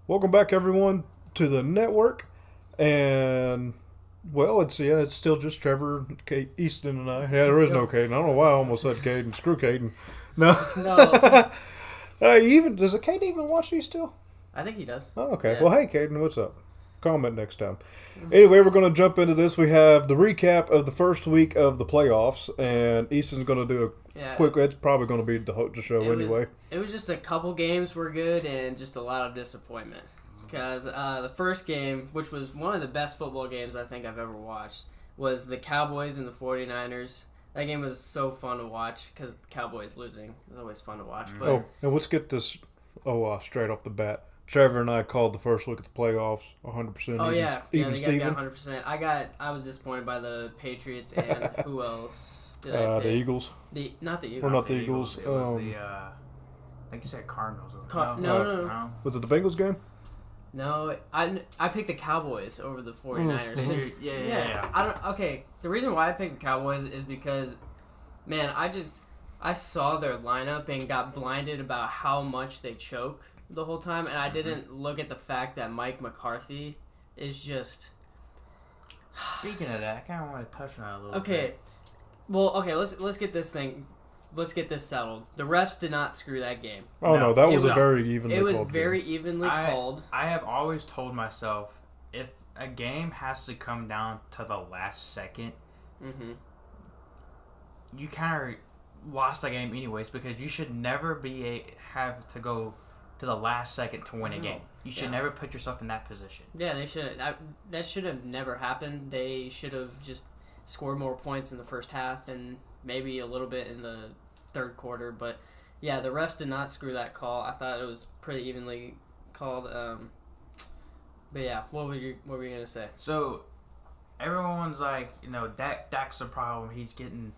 Welcome back, everyone, to the network. And, well, it's still just Trevor, Kate, Easton, and I. Yeah, there is no Caden. I don't know why I almost said Caden. Screw Caden. No. No. Does a Caden even watch these still? I think he does. Oh, okay. Yeah. Well, hey, Caden, what's up? Comment next time. Anyway, we're going to jump into this. We have the recap of the first week of the playoffs, and Easton's going to do a quick. It's probably going to be the show anyway. It was just a couple games were good and just a lot of disappointment. Because the first game, which was one of the best football games I think I've ever watched, was the Cowboys and the 49ers. That game was so fun to watch because the Cowboys losing is always fun to watch. But and let's get this straight off the bat. Trevor and I called the first look at the playoffs 100%. Oh, yeah. Even they Steven. got 100%. I was disappointed by the Patriots and who else did I pick? The Eagles. Not the Eagles. Or not the Eagles. It was I think you said Cardinals. No. Was it the Bengals game? No, I picked the Cowboys over the 49ers. Yeah. Okay, the reason why I picked the Cowboys is because, man, I saw their lineup and got blinded about how much they choke the whole time, and I didn't look at the fact that Mike McCarthy is just... Speaking of that, I kind of want to touch on that a little bit. Okay, well, let's get this thing... Let's get this settled. The refs did not screw that game. Oh, no, that was a very evenly called game. It was very evenly called. I have always told myself, if a game has to come down to the last second, you kind of lost the game anyways, because you should never have to go to the last second to win a game. You should never put yourself in that position. Yeah, they should. That should have never happened. They should have just scored more points in the first half and maybe a little bit in the third quarter. But yeah, the refs did not screw that call. I thought it was pretty evenly called. But yeah, what were you gonna say? So everyone's like, Dak's the problem. He's getting,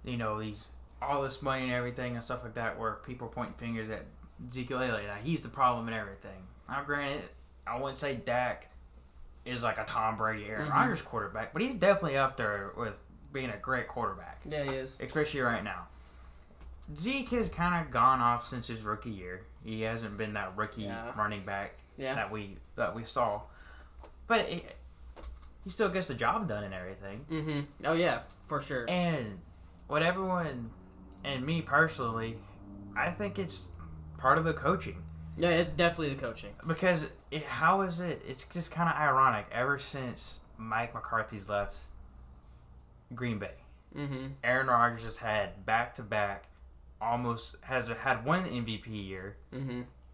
these all this money and everything and stuff like that. Where people are pointing fingers at Ezekiel Elliott, like he's the problem and everything. Now, granted, I wouldn't say Dak is like a Tom Brady, Aaron Rodgers quarterback, but he's definitely up there with being a great quarterback. Yeah, he is. Especially right now. Zeke has kind of gone off since his rookie year. He hasn't been that rookie running back that we saw. But he still gets the job done and everything. Mm-hmm. Oh, yeah, for sure. And what everyone, and me personally, I think it's part of the coaching. Yeah, it's definitely the coaching. Because how is it? It's just kind of ironic. Ever since Mike McCarthy's left Green Bay, Aaron Rodgers has had back-to-back, almost has had one MVP year,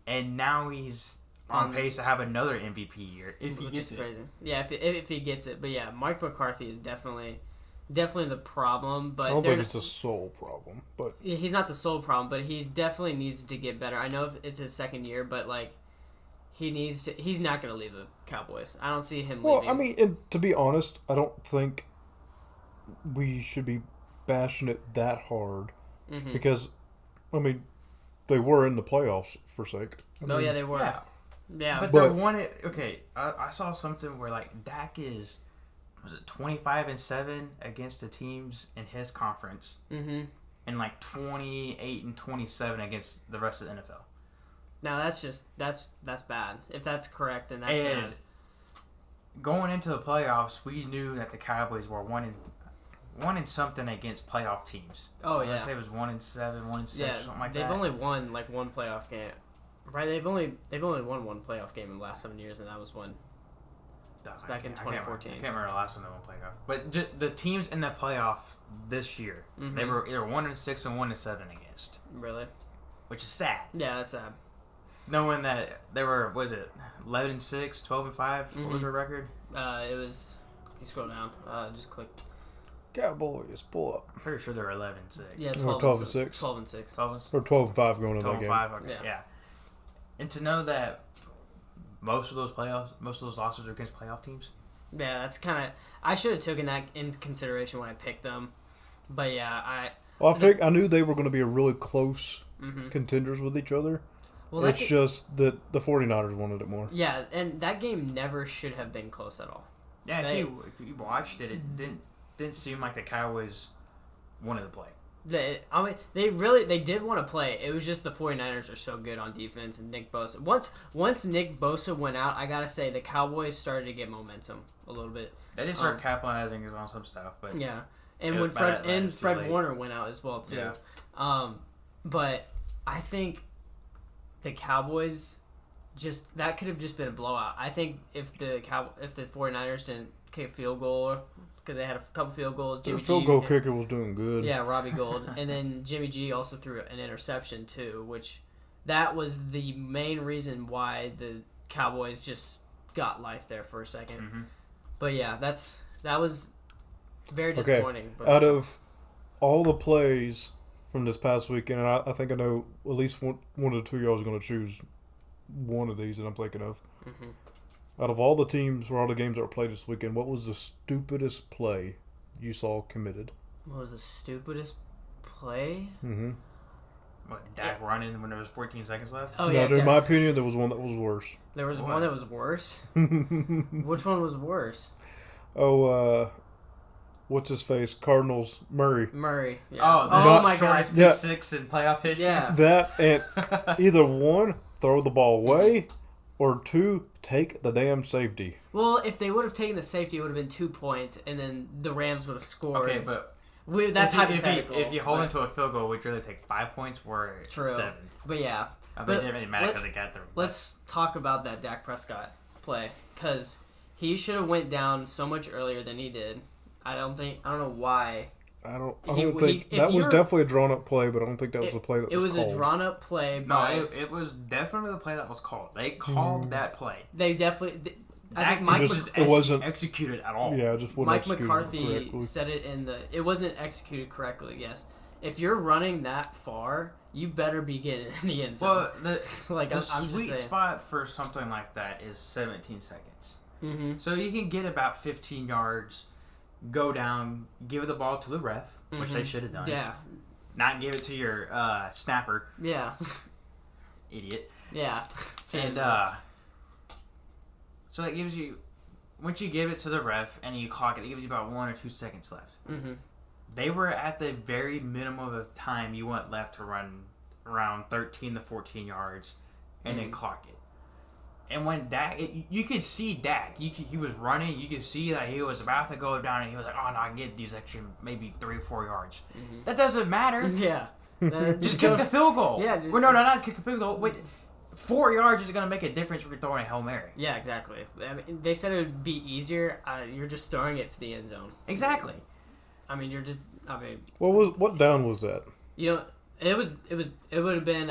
and now he's on pace to have another MVP year if he gets it. Crazy. Yeah, if he gets it. But yeah, Mike McCarthy is definitely the problem. But I don't think it's a sole problem, but he's not the sole problem. But he definitely needs to get better. I know it's his second year, but like he needs to. He's not going to leave the Cowboys. I don't see him leaving. Well, I mean, and to be honest, I don't think we should be bashing it that hard because, I mean, they were in the playoffs for sake. Yeah, they were. Yeah, but they're one. Okay, I saw something where like Dak was it 25-7 against the teams in his conference, and like 28-27 against the rest of the NFL. Now that's bad. If that's correct, then that's bad. Going into the playoffs, we knew that the Cowboys were one in something against playoff teams. Oh yeah, I say it was 1-7, 1-6, something like that. They've only won like one playoff game, right? They've only won one playoff game in the last 7 years, and that was when. Back in 2014. I can't remember the last time they won playoff. But the teams in the playoff this year, they were either 1-6 and 1-7 against. Really? Which is sad. Yeah, that's sad. Knowing that they were, 11-6, 12-5? What was their record? It was. You scroll down. Just click. Cowboys pull up. I'm pretty sure they were 11-6. Yeah, 12-6. 12-6. Or 12-5 going into that game. 12-5. Okay, yeah. And to know that most of those losses are against playoff teams. Yeah, that's kind of. I should have taken that into consideration when I picked them, but yeah, I knew they were going to be a really close contenders with each other. Well, it's just that the 49ers wanted it more. Yeah, and that game never should have been close at all. Yeah, if you watched it, it didn't seem like the Cowboys wanted to play. They did want to play. It was just the 49ers are so good on defense and Nick Bosa. Once Nick Bosa went out, I gotta say the Cowboys started to get momentum a little bit. They did start capitalizing on some stuff, but yeah. And when Fred Warner went out as well too. Yeah. But I think the Cowboys that could have just been a blowout. I think if the 49ers didn't kick a field goal because they had a couple field goals, the field goal kicker was doing good. Yeah, Robbie Gould, and then Jimmy G also threw an interception too, which that was the main reason why the Cowboys just got life there for a second. Mm-hmm. But yeah, that was very disappointing. Okay. Out of all the plays from this past weekend, and I think I know at least one of the two of y'all is going to choose one of these that I'm thinking of. Mm-hmm. Out of all the teams or all the games that were played this weekend, what was the stupidest play you saw committed? What was the stupidest play? Mm-hmm. What, Dak running when there was 14 seconds left? Oh, yeah. In my opinion, there was one that was worse. There was one that was worse? Which one was worse? Oh, what's his face? Cardinals Murray. Yeah. Oh my God. Pick 6 in playoff history? Yeah. That, and either one, throw the ball away, or 2, take the damn safety. Well, if they would have taken the safety, it would have been 2 points, and then the Rams would have scored. Okay, but that's hypothetical. If you hold into a field goal, would you really take 5 points or 7? But yeah. But it didn't really matter because they got there. Let's talk about that Dak Prescott play, because he should have went down so much earlier than he did. I don't know why. I don't think that was definitely a drawn up play, but I don't think that was the play that was called. It was a drawn up play. It was definitely the play that was called. They called that play. They definitely. I think Mike it wasn't executed at all. Yeah, just wasn't Mike McCarthy said it it wasn't executed correctly. Yes, if you're running that far, you better be getting in the end zone. Well, the sweet spot for something like that is 17 seconds. Mm-hmm. So you can get about 15 yards. Go down, give the ball to the ref, which they should have done. Yeah. Not give it to your snapper. Yeah. Idiot. Yeah. And so that gives you, once you give it to the ref and you clock it gives you about 1 or 2 seconds left. Mm-hmm. They were at the very minimum of time you want left to run around 13 to 14 yards and then clock it. And when Dak, you could see Dak. He was running. You could see that he was about to go down, and he was like, "Oh no, I get these extra maybe 3 or 4 yards." Mm-hmm. That doesn't matter. Yeah, just kick the field goal. Yeah, not kick the field goal. Wait, 4 yards is gonna make a difference when you're throwing a Hail Mary. Yeah, exactly. I mean, they said it would be easier. You're just throwing it to the end zone. Exactly. I mean, you're just. I mean, what down was that? You know, it would have been.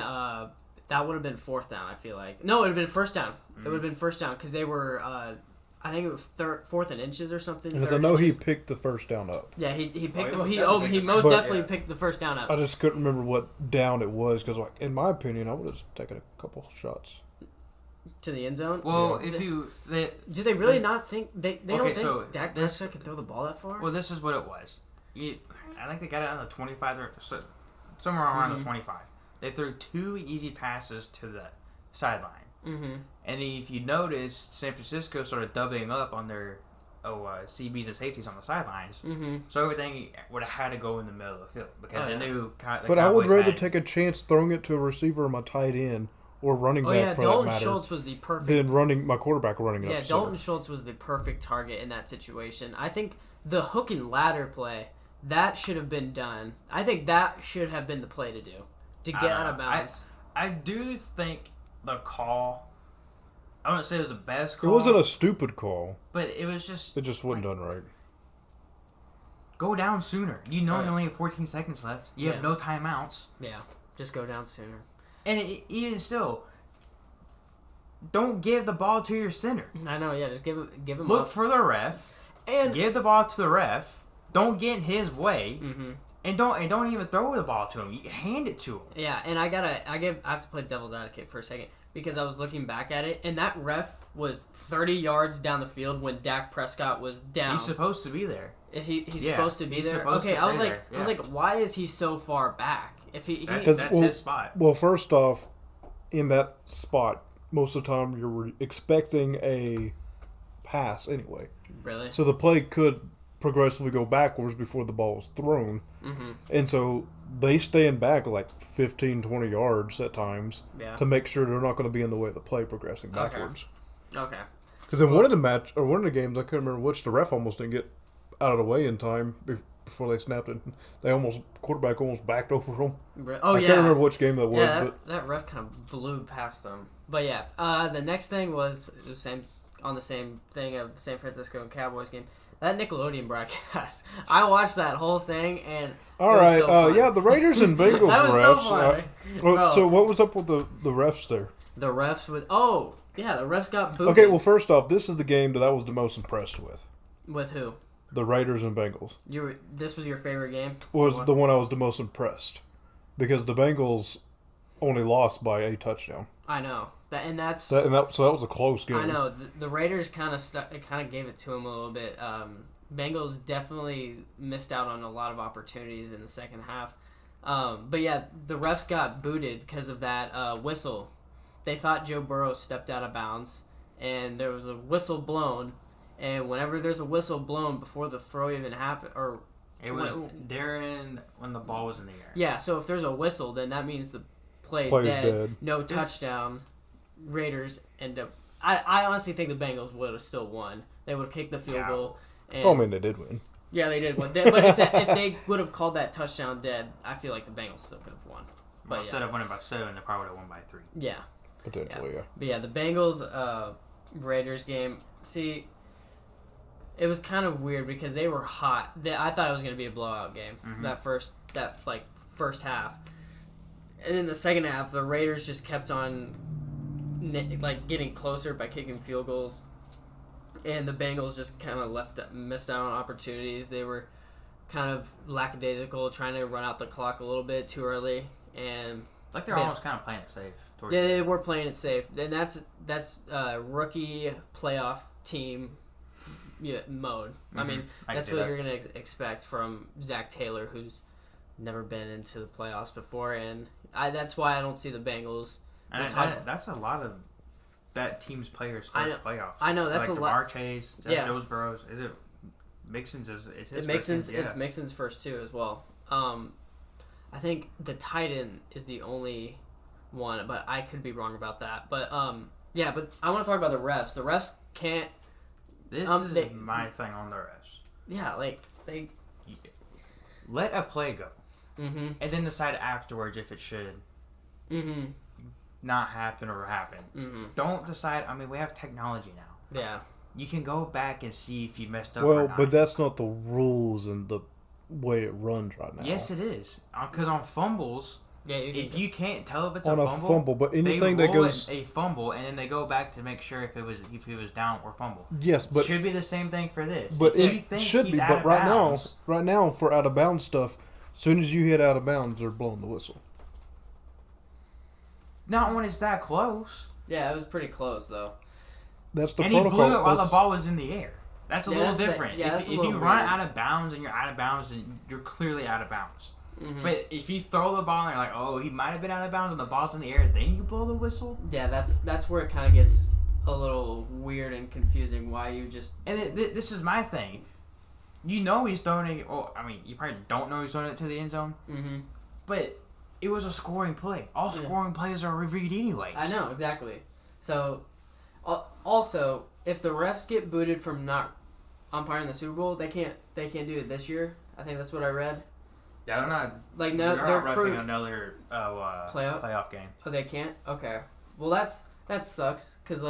That would have been 4th down, I feel like. No, it would have been 1st down. Mm-hmm. It would have been 1st down because they were, I think it was 4th and inches or something. Because I know he picked the 1st down up. Yeah, he picked he most definitely picked the 1st down up. I just couldn't remember what down it was because, like, in my opinion, I would have taken a couple shots. To the end zone? Well, yeah. Do they really not think they don't so think Dak Prescott can throw the ball that far? Well, this is what it was. I think they got it on the 25 or somewhere around the 25. They threw 2 easy passes to the sideline. Mm-hmm. And if you notice, San Francisco started doubling up on their CBs and safeties on the sidelines. Mm-hmm. So everything would have had to go in the middle of the field because they knew. But I would rather take a chance throwing it to a receiver or my tight end or running back for Dalton that matter. Schultz was the perfect. Than my quarterback running up. Yeah, Dalton Schultz was the perfect target in that situation. I think the hook and ladder play, that should have been done. I think that should have been the play to do. To get out of bounds. I do think the call, I wouldn't say it was the best call. It wasn't a stupid call. But it was just... It just wasn't done right. Go down sooner. You know you only have 14 seconds left. You have no timeouts. Yeah, just go down sooner. And even still, don't give the ball to your center. I know, just give him Look for the ref. And give the ball to the ref. Don't get in his way. Mm-hmm. And don't even throw the ball to him. You hand it to him. Yeah, and I have to play devil's advocate for a second because I was looking back at it, and that ref was 30 yards down the field when Dak Prescott was down. He's supposed to be there. Is he? He's supposed to be there. Okay, I was like, why is he so far back? That's his spot. Well, first off, in that spot, most of the time you're expecting a pass anyway. Really? So the play could progressively go backwards before the ball is thrown. Mm-hmm. And so they stand back like 15, 20 yards at times to make sure they're not going to be in the way of the play progressing backwards. Okay. Because in one of the games, I couldn't remember which, the ref almost didn't get out of the way in time before they snapped it. Quarterback almost backed over them. Oh, I can't remember which game that was. Yeah, but that ref kind of blew past them. But yeah, the next thing was the same thing of San Francisco and Cowboys game. That Nickelodeon broadcast. I watched that whole thing and all right, so the Raiders and Bengals that was refs. So funny. So what was up with the refs there? The refs the refs got booed. Okay, well, first off, this is the game that I was the most impressed with. With who? The Raiders and Bengals. This was your favorite game? Was the one I was the most impressed. Because the Bengals only lost by a touchdown. I know. So that was a close game. I know. The Raiders kind of gave it to them a little bit. Bengals definitely missed out on a lot of opportunities in the second half. But yeah, the refs got booted because of that whistle. They thought Joe Burrow stepped out of bounds, and there was a whistle blown. And whenever there's a whistle blown before the throw even happened, or it was when the ball was in the air. Yeah, so if there's a whistle, then that means the play's dead. No touchdown. Raiders end up. I honestly think the Bengals would have still won. They would have kicked the field goal. And, I mean, they did win. Yeah, they did win. But if they would have called that touchdown dead, I feel like the Bengals still could have won. But instead of winning by 7, they probably would have won by 3. Yeah. Potentially, yeah. But yeah, the Bengals Raiders game. See, it was kind of weird because they were hot. I thought it was going to be a blowout game. Mm-hmm. That first half, and in the second half, the Raiders just kept on getting closer by kicking field goals, and the Bengals just kind of missed out on opportunities. They were kind of lackadaisical, trying to run out the clock a little bit too early, and like they're almost kind of playing it safe. Yeah, they were playing it safe, and that's rookie playoff team mode. Mm-hmm. I mean, that's what you're gonna expect from Zach Taylor, who's never been into the playoffs before, and that's why I don't see the Bengals. And that's a lot of that team's players' first playoffs. I know that's like a lot. Jamar Chase, Joe Burrows. Is it Mixon's? It's Mixon's first too as well. I think the tight end is the only one, but I could be wrong about that. But but I want to talk about the refs. The refs can't. This is my thing on the refs. Yeah, they let a play go, mm-hmm. and then decide afterwards if it should mm-hmm. not happen or happen. Mm-hmm. Don't decide. I mean, we have technology now. Yeah, you can go back and see if you messed up. Well, or not. But that's not the rules and the way it runs right now. Yes, it is. Because on fumbles. Yeah, you can't tell if it's on a fumble, but anything they that goes a fumble, and then they go back to make sure if he was down or fumble. Yes, but it should be the same thing for this. But it should be. But right now, for out of bounds stuff, as soon as you hit out of bounds, they're blowing the whistle. Not when it's that close. Yeah, it was pretty close though. That's the and protocol. And he blew it while the ball was in the air. That's a little different. If you run out of bounds and you're out of bounds, then you're clearly out of bounds. Mm-hmm. But if you throw the ball and you're like, oh, he might have been out of bounds and the ball's in the air, then you blow the whistle? Yeah, that's where it kind of gets a little weird and confusing. Why you just... And this is my thing. You know he's throwing it... Well, I mean, you probably don't know he's throwing it to the end zone. Mm-hmm. But it was a scoring play. All scoring plays are reviewed anyways. I know, exactly. So, also, if the refs get booted from not umpiring the Super Bowl, they can't do it this year. I think that's what I read. Yeah, they're not. They're not repping another playoff game. Oh, they can't. Okay. Well, that sucks. Cause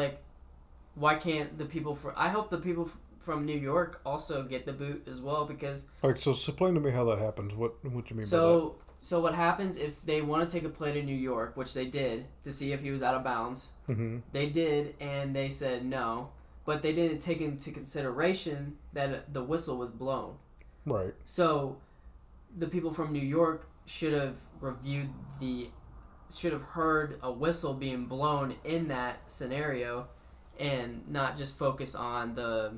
why can't the people from? I hope the people from New York also get the boot as well because. Alright, so explain to me how that happens. What you mean by that? So what happens if they want to take a play to New York, which they did to see if he was out of bounds? Mm-hmm. They did, and they said no, but they didn't take into consideration that the whistle was blown. Right. So. The people from New York should have heard a whistle being blown in that scenario and not just focus on the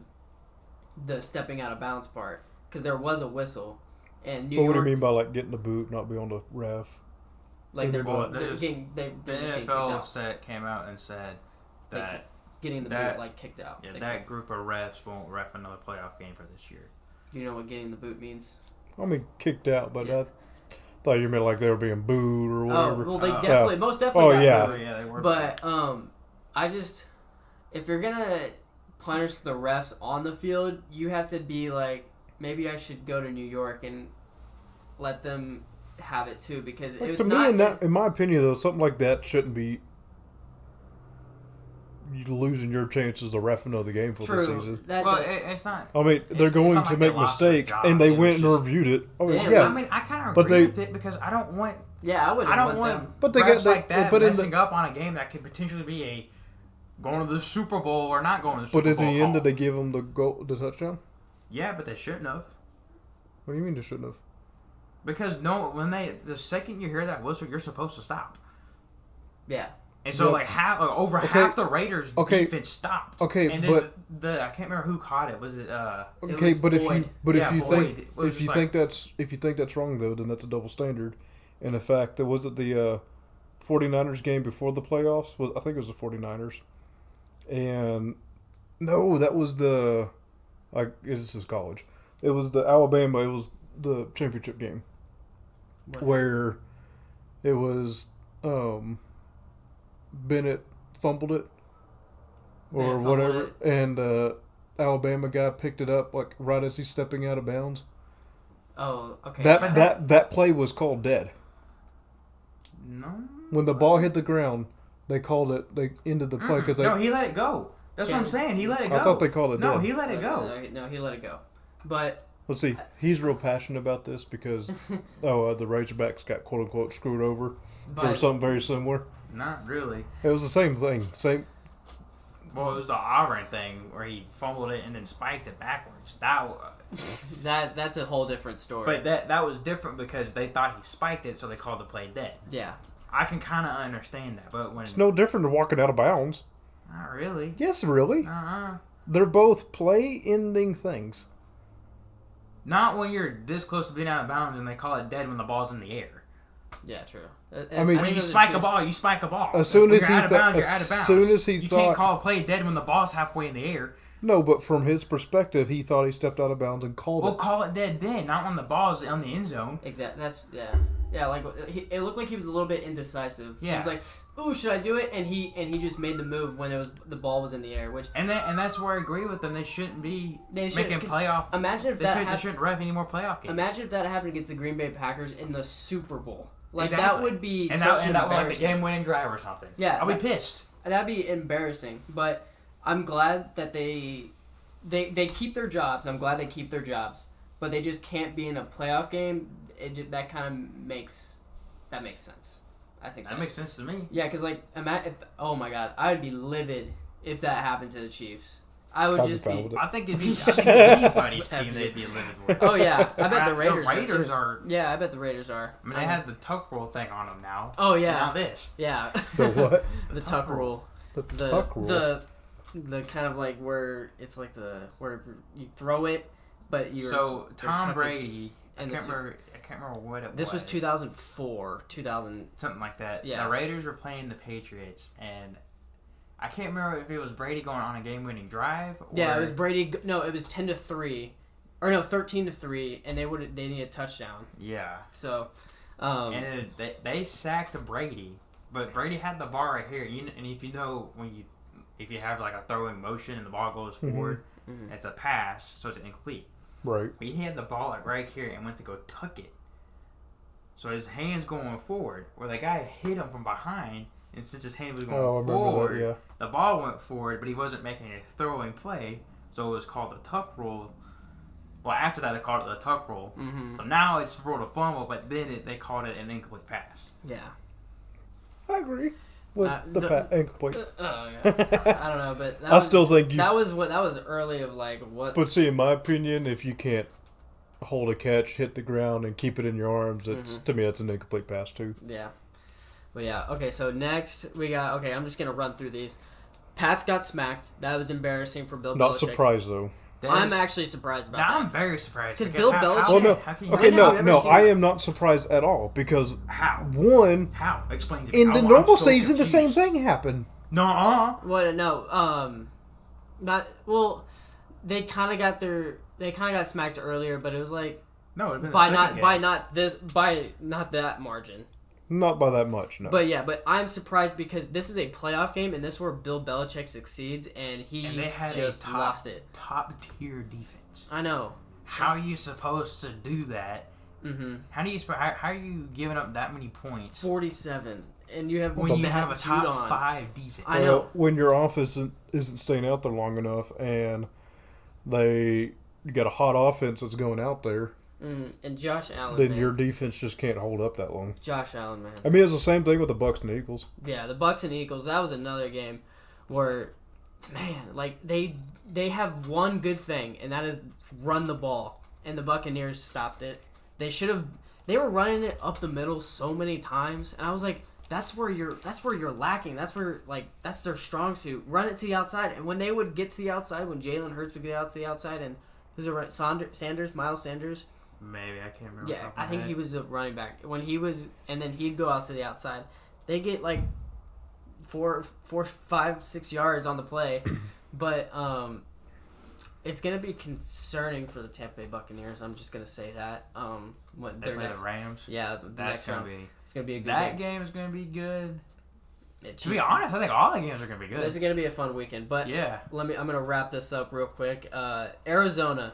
stepping out of bounds part because there was a whistle and What do you mean by getting the boot, not be on the ref? The NFL came out and said that getting the boot kicked out. Yeah, that group of refs won't ref another playoff game for this year. You know what getting the boot means? I mean, kicked out, but Yeah. I thought you meant like they were being booed or whatever. Oh, well, they definitely, most definitely got yeah. booed. Yeah, they were. But I just, if you're gonna punish the refs on the field, you have to be like, maybe I should go to New York and let them have it too, because it was to not. me, in my opinion, though, something like that shouldn't be you losing your chances of reffing of the game for the season. Well, it's not. I mean, they're going not to like make they lost their mistakes, job. and they It went was and just- reviewed it. I mean, Yeah, yeah, I mean, I kind of But agree they- with it because I don't want. Yeah, I wouldn't I don't want want them. But they refs got- like that but in the- messing up on a game that could potentially be a going to the Super Bowl or not going to the but Super at the Bowl. end, call. did they give them the touchdown? Yeah, but they shouldn't have. What do you mean they shouldn't have? Because the second you hear that whistle, you're supposed to stop. Yeah. And so Yep. like over Okay. half the Raiders Okay. defense stopped. Okay, and then but the I can't remember who caught it. Was it okay, was but if you Boyd. Yeah, if you Boyd. think It was if you just think that's wrong though, then that's a double standard. And in fact, there was it the 49ers game before the playoffs. I think it was the 49ers. And no, that was this is college. It was the Alabama. It was the championship game where it was Bennett fumbled it or Bennett fumbled whatever, and Alabama guy picked it up like right as he's stepping out of bounds. Oh, okay. That play was called dead. no? When the ball hit the ground, they called it. They ended the play because No, he let it go. That's what I'm saying. He let it go. I thought they called it No, dead. he let it go. No, he let it go. But Let's see. He's real passionate about this because the Razorbacks got quote unquote screwed over for But- something very similar. Not really. It was the same thing. Same. Well, it was the Auburn thing where he fumbled it and then spiked it backwards. that's a whole different story. But that was different because they thought he spiked it, so they called the play dead. Yeah. I can kind of understand that, but when It's no different than walking out of bounds. not really. Yes, really. Uh-uh. They're both play-ending things. Not when you're this close to being out of bounds and they call it dead when the ball's in the air. Yeah, true. I mean, When you spike a ball, you spike a ball. As soon When as you're he out of thought- bounds, you're as out of bounds. soon as he you thought- can't call a play dead when the ball's halfway in the air. No, but from his perspective, he thought he stepped out of bounds and called We'll it. call it dead then, not when the ball's on the end zone. Exactly. That's yeah. Like it looked like he was a little bit indecisive. Yeah. He was like, "Oh, should I do it?" And he just made the move when the ball was in the air. Which And that's where I agree with them. They shouldn't be They shouldn't, making 'cause playoff. imagine if They that happened. shouldn't ref any more playoff games. Imagine if that happened against the Green Bay Packers in the Super Bowl. Like that Exactly. would be and such that an was like the embarrassment. game-winning drive or something. Yeah, I'll be that- pissed. That'd be embarrassing. But I'm glad that they keep their jobs. I'm glad they keep their jobs. But they just can't be in a playoff game. That kind of makes sense. I think That makes sense to me. Yeah, because like, oh my god, I would be livid if that happened to the Chiefs. I would I'd just be fine be. with it. I think it'd be anybody's team they'd be livid with. Oh yeah, I bet the Raiders. The Raiders are. are. Yeah, I bet the Raiders are. I mean, they had the tuck rule thing on them now. Oh yeah. Now this. Yeah. The what? The tuck rule. The The tuck rule. the kind of like where it's like where you throw it, but you're. So Tom tucking- Brady. I and can't the- remember. I can't remember what it was. This was 2004, 2000. Something like that. Yeah. The Raiders were playing the Patriots, and I can't remember if it was Brady going on a game-winning drive. Or Yeah, it was Brady. No, it was 10-3, or no, 13-3, and they need a touchdown. Yeah. So, And they sacked Brady, but Brady had the ball right here. And if you know if you have like a throwing motion and the ball goes forward, it's a pass, so it's incomplete. Right. But he had the ball like right here and went to go tuck it. So his hand's going forward, where the guy hit him from behind, and since his hand was going Oh, I remember forward, that, yeah. the ball went forward, but he wasn't making a throwing play, so it was called the tuck rule. Well, after that, they called it the tuck rule. Mm-hmm. So now it's ruled a fumble, but then they called it an incomplete pass. yeah. I agree with the- incomplete. Oh yeah. I don't know, but that I was, still think you. that was early of like what. But see, in my opinion, if you can't hold a catch, hit the ground, and keep it in your arms, it's to me that's an incomplete pass too. Yeah. But yeah, okay, so next we got, okay, I'm just going to run through these. Pats got smacked. That was embarrassing for Bill Not Belichick. surprised though. I'm actually surprised about Now that. I'm very surprised. 'Cause because Bill Belichick- How, Well, no. how can you Okay, When have no, you no, ever seen I it? am not surprised at all because How? one, How? Explain to me. in the I'm normal so season, the same confused. thing happened. Nuh-uh. What? No. Not. Well, they kind of got their. they kind of got smacked earlier, but it was like No, it'd been by the second not that margin. Not by that much, no. But I'm surprised because this is a playoff game, and this is where Bill Belichick succeeds, and they had just lost it. Top tier defense. I know. How are you supposed to do that? Mm-hmm. How are you giving up that many points 47, and you have when you have a Judon. top 5 defense? I know. When your offense isn't staying out there long enough, and you got a hot offense that's going out there, and Josh Allen, then man. your defense just can't hold up that long. Josh Allen, man. I mean, it's the same thing with the Bucks and Eagles. Yeah, the Bucks and Eagles. That was another game where, man, like they have one good thing, and that is run the ball, and the Buccaneers stopped it. They were running it up the middle so many times, and I was like, that's where you're lacking. That's their strong suit. Run it to the outside, and when they would get to the outside, when Jalen Hurts would get out to the outside, and who's it? Miles Sanders. Maybe I can't remember. Yeah, I think he was the running back when he was, and then he'd go out to the outside. They get like 4, 5, 6 yards on the play, but it's gonna be concerning for the Tampa Bay Buccaneers. I'm just gonna say that. What they play the Rams. Yeah, the next round. It's gonna be a good that game is gonna be good. Chiefs, To be honest, I think all the games are gonna be good. This is gonna be a fun weekend. But yeah, I'm gonna wrap this up real quick. Arizona.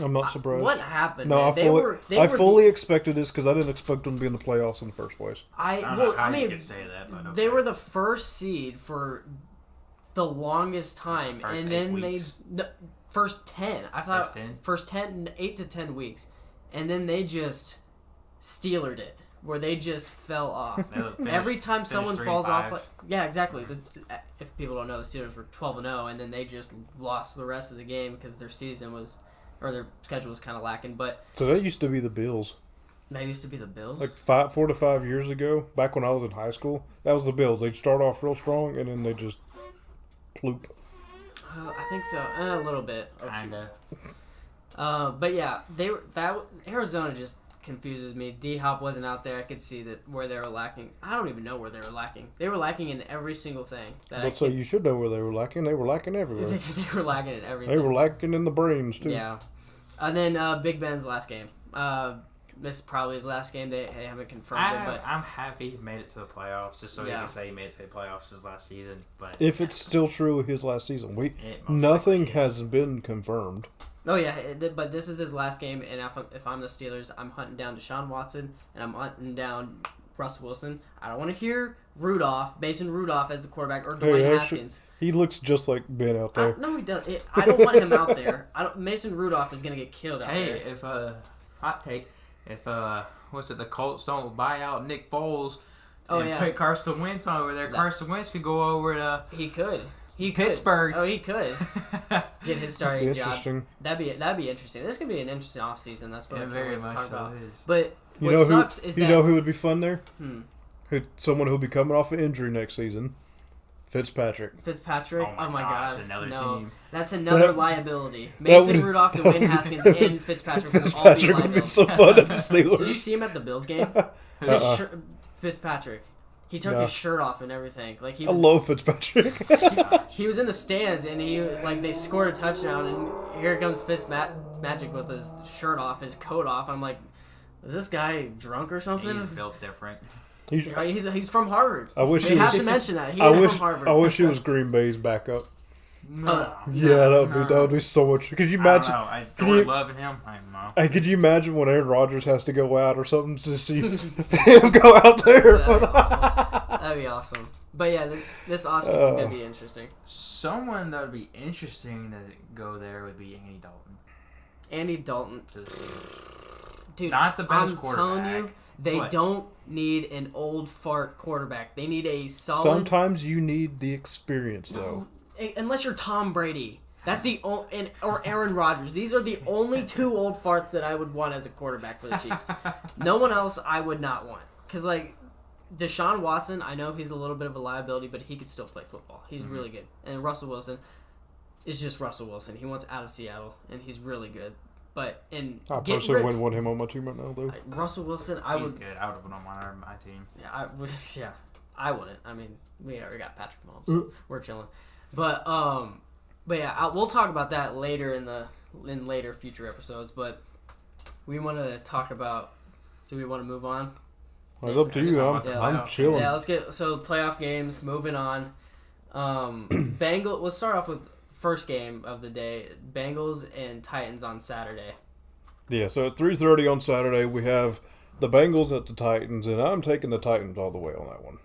I'm not surprised. What happened? No, man? I fully expected this because I didn't expect them to be in the playoffs in the first place. I don't know how you could say that, but okay. They were the first seed for the longest time, and then first 10. I thought first 10, 8 to 10 weeks, and then they just Steelered it, where they just fell off. Every time someone falls off, yeah, exactly. If people don't know, the Steelers were 12-0, and then they just lost the rest of the game because their schedule was kind of lacking. But so that used to be the Bills. That used to be the Bills. Like 4 to 5 years ago, back when I was in high school, that was the Bills. They'd start off real strong, and then they just ploop. I think so, a little bit. Kinda. But yeah, Arizona just confuses me. D-Hop wasn't out there. I could see that where they were lacking. I don't even know where they were lacking. They were lacking in every single thing. So you should know where they were lacking. They were lacking everywhere. They were lacking in everything. They were lacking in the brains too. Yeah. And then Big Ben's last game. This is probably his last game. They haven't confirmed it, but I'm happy he made it to the playoffs, just so he can say he made it to the playoffs his last season. But if it's still true, his last season, nothing has been confirmed. Oh yeah, but this is his last game, and if I'm the Steelers, I'm hunting down Deshaun Watson and I'm hunting down Russ Wilson. I don't want to hear Mason Rudolph as the quarterback, or Dwayne Haskins. He looks just like Ben out there. No, he does. I don't want him out there. Mason Rudolph is gonna get killed out there. Hey, if hot take. If the Colts don't buy out Nick Foles and put Carson Wentz over there, Carson Wentz could go over to Pittsburgh. Oh, he could get his starting job. That'd be interesting. This could be an interesting offseason. That's what I'm very much talk about. Is. But what sucks is that you know who would be fun there? Someone who'll be coming off an injury next season. Fitzpatrick. Oh my gosh. Another team. That's another liability. Mason Rudolph, Dwayne Haskins, and Fitzpatrick would all be liability. Would be so fun at the Steelers. Did you see him at the Bills game? Fitzpatrick. He took his shirt off and everything. I love Fitzpatrick. He was in the stands and they scored a touchdown and here comes Fitzmagic with his shirt off, his coat off. I'm like, is this guy drunk or something? He's built different. He's from Harvard. I wish they have to mention that. He is from Harvard. I wish he was Green Bay's backup. That would be so much. Could you imagine? I don't know. I love him. I don't know. Hey, could you imagine when Aaron Rodgers has to go out or something to see him go out there? That'd be awesome. But yeah, this offseason is gonna be interesting. Someone that would be interesting to go there would be Andy Dalton. Dude, not the best quarterback. I'm telling you, they don't need an old fart quarterback. They need a solid. Sometimes you need the experience, though. Unless you're Tom Brady. That's the only, or Aaron Rodgers. These are the only two old farts that I would want as a quarterback for the Chiefs. No one else I would not want. Because, Deshaun Watson, I know he's a little bit of a liability, but he could still play football. He's really good. And Russell Wilson is just Russell Wilson. He wants out of Seattle, and he's really good. But I personally wouldn't want him on my team right now, though. Russell Wilson, he's good. I would have put him on my team. Yeah, I would. Yeah, I wouldn't. I mean, we already got Patrick Mahomes. So we're chilling. But yeah, we'll talk about that later in the in later future episodes. But we want to talk about. Do we want to move on? It's up to you. I'm chilling. Yeah, let's get playoff games. Moving on. We'll start off with first game of the day. Bengals and Titans on Saturday. Yeah, so at 3:30 on Saturday we have the Bengals at the Titans, and I'm taking the Titans all the way on that one.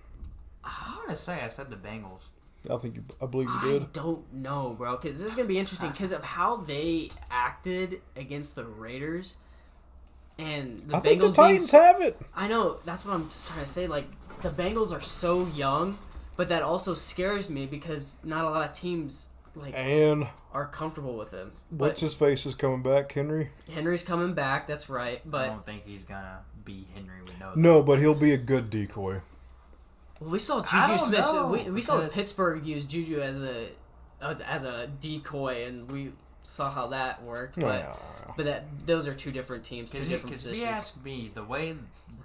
I want to say I said the Bengals. I believe you did. I don't know, bro, because this is gonna be interesting because of how they acted against the Raiders. And the I Bengals think the Titans have it. I know, that's what I'm trying to say. Like, the Bengals are so young, but that also scares me because not a lot of teams are comfortable with him. What's his face is coming back, Henry? Henry's coming back, that's right. But I don't think he's gonna be Henry. We know that. No, but he'll be a good decoy. Well, we saw Juju Smith. We saw Pittsburgh use Juju as a decoy, and we saw how that worked. But those are two different teams, two different positions. If you ask me, the way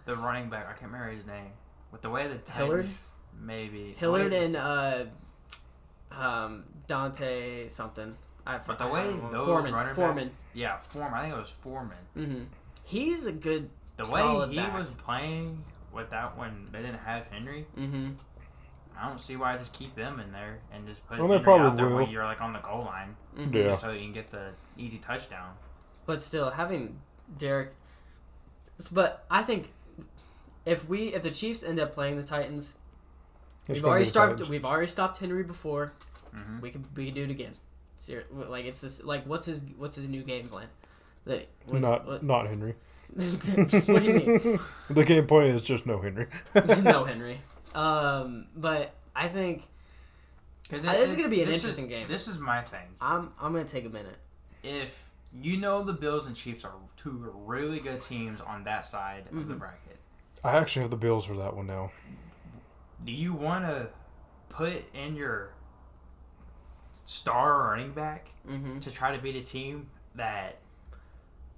the running back, I can't remember his name, with the way the Titans, Hillard, maybe Hillard and Dante something. But the way those Foreman. I think it was Foreman. Mm-hmm. He's a good. The solid way he back. was playing with that when they didn't have Henry. Mm-hmm. I don't see why I just keep them in there and just put Well, Henry they probably out there will. when you're like on the goal line, Yeah. just so you can get the easy touchdown. But still, having Derek. But I think if the Chiefs end up playing the Titans, we've already stopped Henry before. Mm-hmm. We could do it again. Like, it's this. Like, what's his new game plan? Not Henry. What do you mean? The game plan is just no Henry. No Henry. But I think this is gonna be an interesting game. This is my thing. I'm gonna take a minute. If you know the Bills and Chiefs are two really good teams on that side of the bracket, I actually have the Bills for that one now. do you want to put in your star running back to try to beat a team that,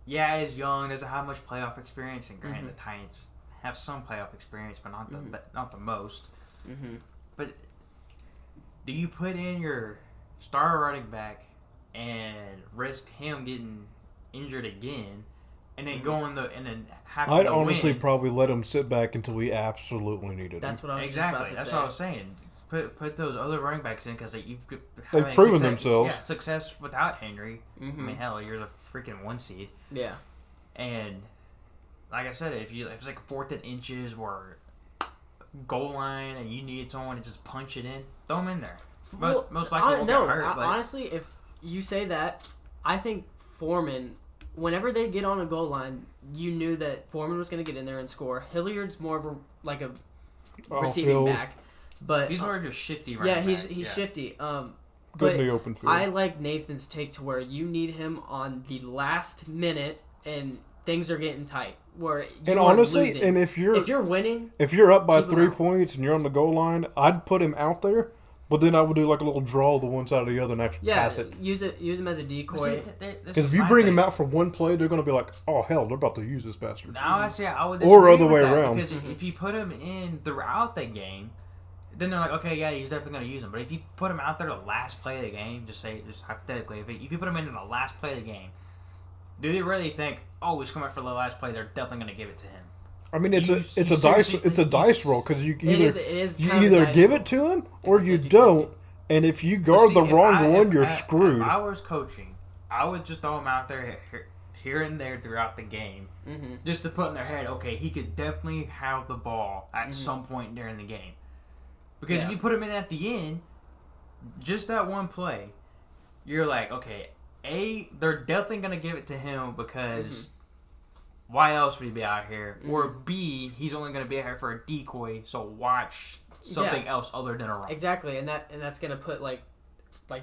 is young, doesn't have much playoff experience, and granted the Titans have some playoff experience, but not the most. Mm-hmm. But do you put in your star running back and risk him getting injured again, and then I'd honestly probably let him sit back until we absolutely needed him. That's what I was exactly. just about to That's say. what I was saying. Put those other running backs in because they've proven themselves. Yeah, success without Henry. Mm-hmm. I mean, hell, you're the freaking 1 seed. Yeah. And like I said, if it's like 4th and inches or goal line and you need someone to just punch it in, throw them in there. Most likely won't get hurt. But honestly, if you say that, I think Foreman, whenever they get on a goal line, you knew that Foreman was going to get in there and score. Hilliard's more of a receiving back. But he's more of a shifty running back. He's shifty. Good in the open field. I like Nathan's take to where you need him on the last minute and things are getting tight. Where you are losing. And if you're winning, if you're up by 3 points and you're on the goal line, I'd put him out there. But then I would do like a little draw to one side or the other and actually pass it. Use him as a decoy. Because if you bring him out for one play, they're going to be like, "Oh hell, they're about to use this bastard." I would or other way around. Because if you put him in throughout the game, then they're like, okay, yeah, he's definitely going to use him. But if you put him out there the last play of the game, just hypothetically, if you put him in the last play of the game, do they really think, oh, he's coming for the last play? They're definitely going to give it to him. I mean, it's a dice roll because you either dice give roll. it to him or you don't. And if you guard the wrong one, you're screwed. If I was coaching, I would just throw him out there here and there throughout the game, just to put in their head, okay, he could definitely have the ball at some point during the game. Because if you put him in at the end, just that one play, you're like, okay, A, they're definitely going to give it to him because why else would he be out here? Or B, he's only going to be out here for a decoy, so watch something else other than a run. Exactly, and that's going to put, like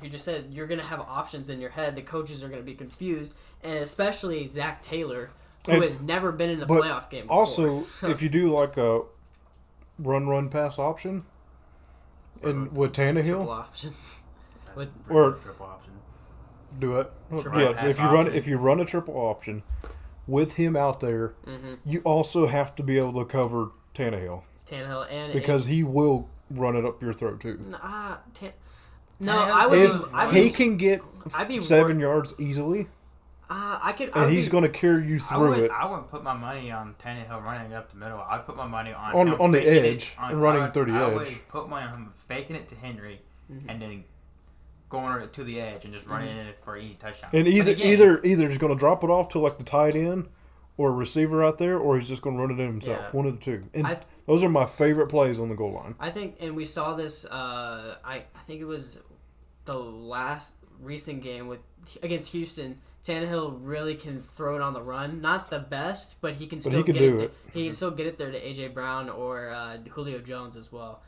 you just said, you're going to have options in your head. The coaches are going to be confused, and especially Zach Taylor, who has never been in a playoff game before. Also, if you do like a run-pass option, and with Tannehill, triple option. Triple option. Do it. Yeah, if you run a triple option with him out there, you also have to be able to cover Tannehill. Because he will run it up your throat too. He can get 7 yards easily. And he's going to carry you through it. I wouldn't put my money on Tannehill running up the middle. I'd put my money on On the edge and running through the edge. I would put money on him faking it to Henry and then going to the edge and just running it for an easy touchdown. And either he's going to drop it off to like the tight end or a receiver out there, or he's just going to run it in himself. Yeah. One of the two. And those are my favorite plays on the goal line. I think, and we saw this. I think it was the last recent game against Houston. Tannehill really can throw it on the run. Not the best, but he can still get it. He can still get it there to A.J. Brown or Julio Jones as well.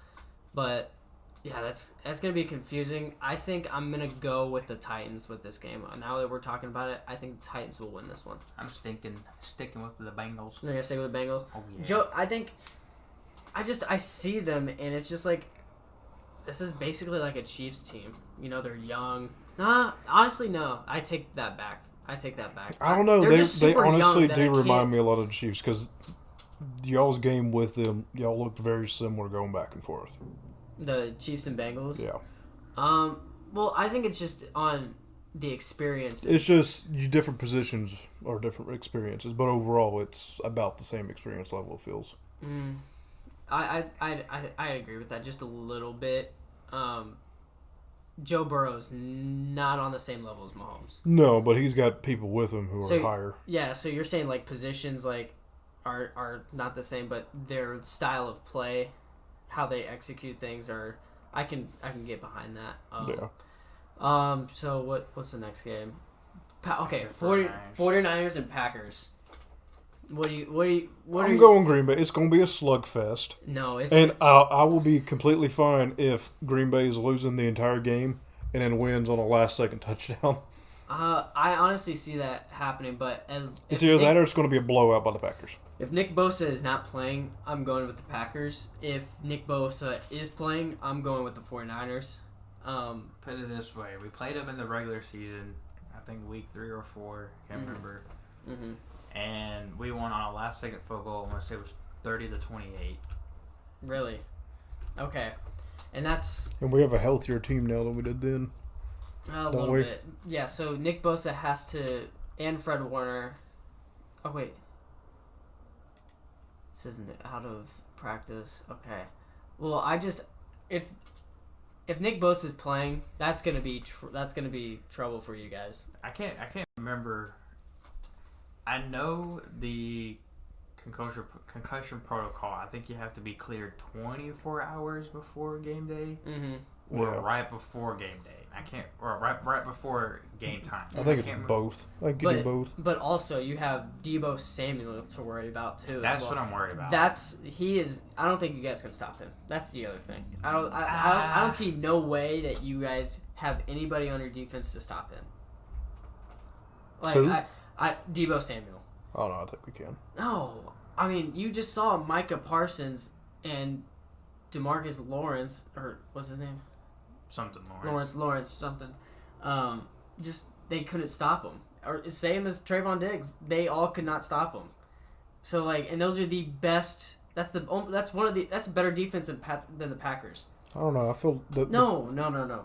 But yeah, that's gonna be confusing. I think I'm gonna go with the Titans with this game. Now that we're talking about it, I think the Titans will win this one. I'm sticking with the Bengals. You're gonna stick with the Bengals? Oh yeah. Joe, I see them and it's just like this is basically like a Chiefs team. You know, they're young. Nah, honestly, no. I take that back. I don't know. They honestly do remind me a lot of the Chiefs because y'all's game with them, y'all looked very similar going back and forth. The Chiefs and Bengals? Yeah. Well, I think it's just on the experience. It's just different positions or different experiences, but overall it's about the same experience level, it feels. I agree with that just a little bit. Joe Burrow's not on the same level as Mahomes. No, but he's got people with him who are higher. Yeah, so you're saying like positions like are not the same, but their style of play, how they execute things are. I can get behind that. Yeah. So what's the next game? 49ers and Packers. I'm going Green Bay. It's going to be a slugfest. No, it's... And I will be completely fine if Green Bay is losing the entire game and then wins on a last-second touchdown. I honestly see that happening, but it's either that or it's going to be a blowout by the Packers. If Nick Bosa is not playing, I'm going with the Packers. If Nick Bosa is playing, I'm going with the 49ers. Put it this way. We played them in the regular season, I think week 3 or 4. Can't remember. Mm-hmm. And we won on a last-second field goal. I want to say it was 30-28. Really? Okay. And we have a healthier team now than we did then. A little bit. Yeah, so Nick Bosa has to... And Fred Warner... Oh, wait. This isn't out of practice. Okay. Well, If Nick Bosa is playing, that's gonna be trouble for you guys. I can't remember... I know the concussion protocol. I think you have to be cleared 24 hours before game day, or right before game day. Right before game time. I think it's both. I can do both. But also, you have Deebo Samuel to worry about too. That's what I'm worried about. I don't think you guys can stop him. That's the other thing. I don't see no way that you guys have anybody on your defense to stop him. Like who? Deebo Samuel. Oh, no, I think we can. No. I mean, you just saw Micah Parsons and DeMarcus Lawrence, or what's his name? Something Lawrence. Lawrence, something. Just, they couldn't stop him. Or same as Trayvon Diggs. They all could not stop him. So, like, and those are the best, that's a better defense than the Packers. I don't know. I feel No.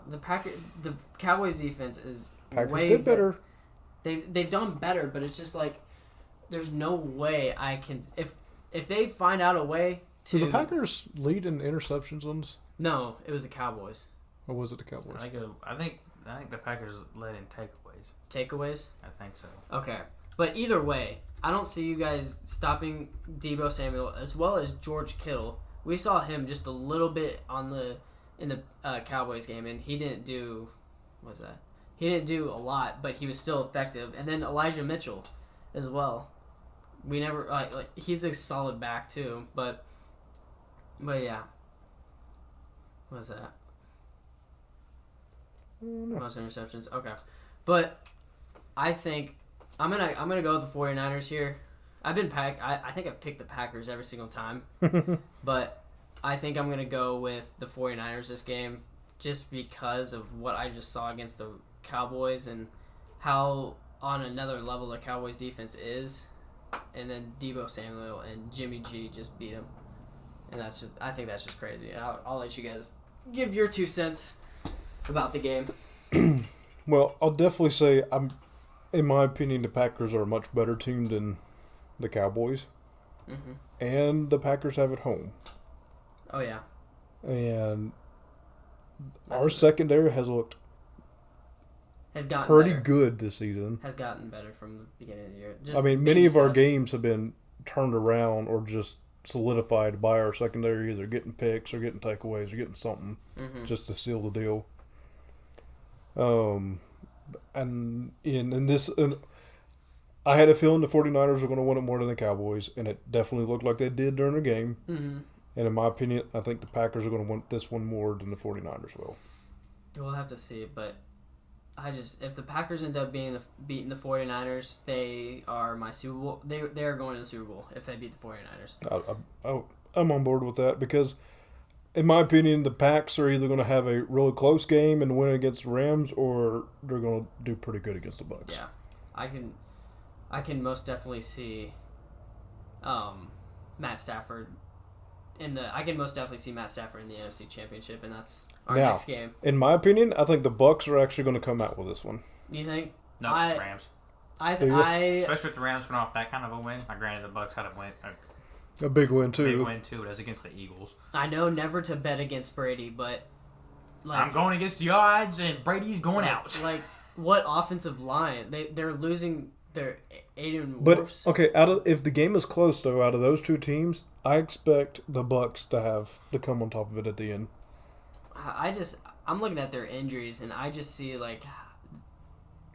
The Cowboys defense is Packers way did better. They've done better, but it's just like there's no way I can if they find out a way to. Did the Packers lead in interceptions on this? No, it was the Cowboys. Or was it the Cowboys? I think the Packers led in takeaways. Takeaways? I think so. Okay, but either way, I don't see you guys stopping Deebo Samuel as well as George Kittle. We saw him just a little bit in the Cowboys game, and he didn't do. What's that? He didn't do a lot, but he was still effective. And then Elijah Mitchell as well. We never like he's a solid back too, but yeah. What's that? Most interceptions. Okay. But I think I'm gonna go with the 49ers here. I think I've picked the Packers every single time. But I think I'm gonna go with the 49ers this game just because of what I just saw against the Cowboys and how on another level the Cowboys defense is, and then Deebo Samuel and Jimmy G just beat him, and I think that's just crazy. I'll let you guys give your 2 cents about the game. Well, I'll definitely say in my opinion, the Packers are a much better team than the Cowboys. Mm-hmm. And the Packers have it home. Oh, yeah. And That's our secondary has looked has gotten pretty better. good this season. Has gotten better from the beginning of the year. I mean, many of our games have been turned around or just solidified by our secondary, either getting picks or getting takeaways or getting something just to seal the deal. And in this, I had a feeling the 49ers were going to win it more than the Cowboys, and it definitely looked like they did during the game. Mm-hmm. And in my opinion, I think the Packers are going to win this one more than the 49ers will. We'll have to see, but if the Packers end up beating the 49ers, they are my Super Bowl. They are going to the Super Bowl if they beat the 49ers. I'm on board with that because, in my opinion, the Packs are either going to have a really close game and win against the Rams, or they're going to do pretty good against the Bucs. Yeah, I can most definitely see Matt Stafford I can most definitely see Matt Stafford in the NFC Championship, and that's our next game. In my opinion, I think the Bucs are actually going to come out with this one. You think? No, Rams. Especially with the Rams coming off that kind of a win. Granted, the Bucs had a win. A big win too. Big win too. It was against the Eagles. I know never to bet against Brady, but I'm going against the odds, and Brady's going out. Like, what offensive line? They're losing their Aiden But Wolfs. okay, if the game is close though, out of those two teams, I expect the Bucs to come on top of it at the end. I'm looking at their injuries, and I just see if the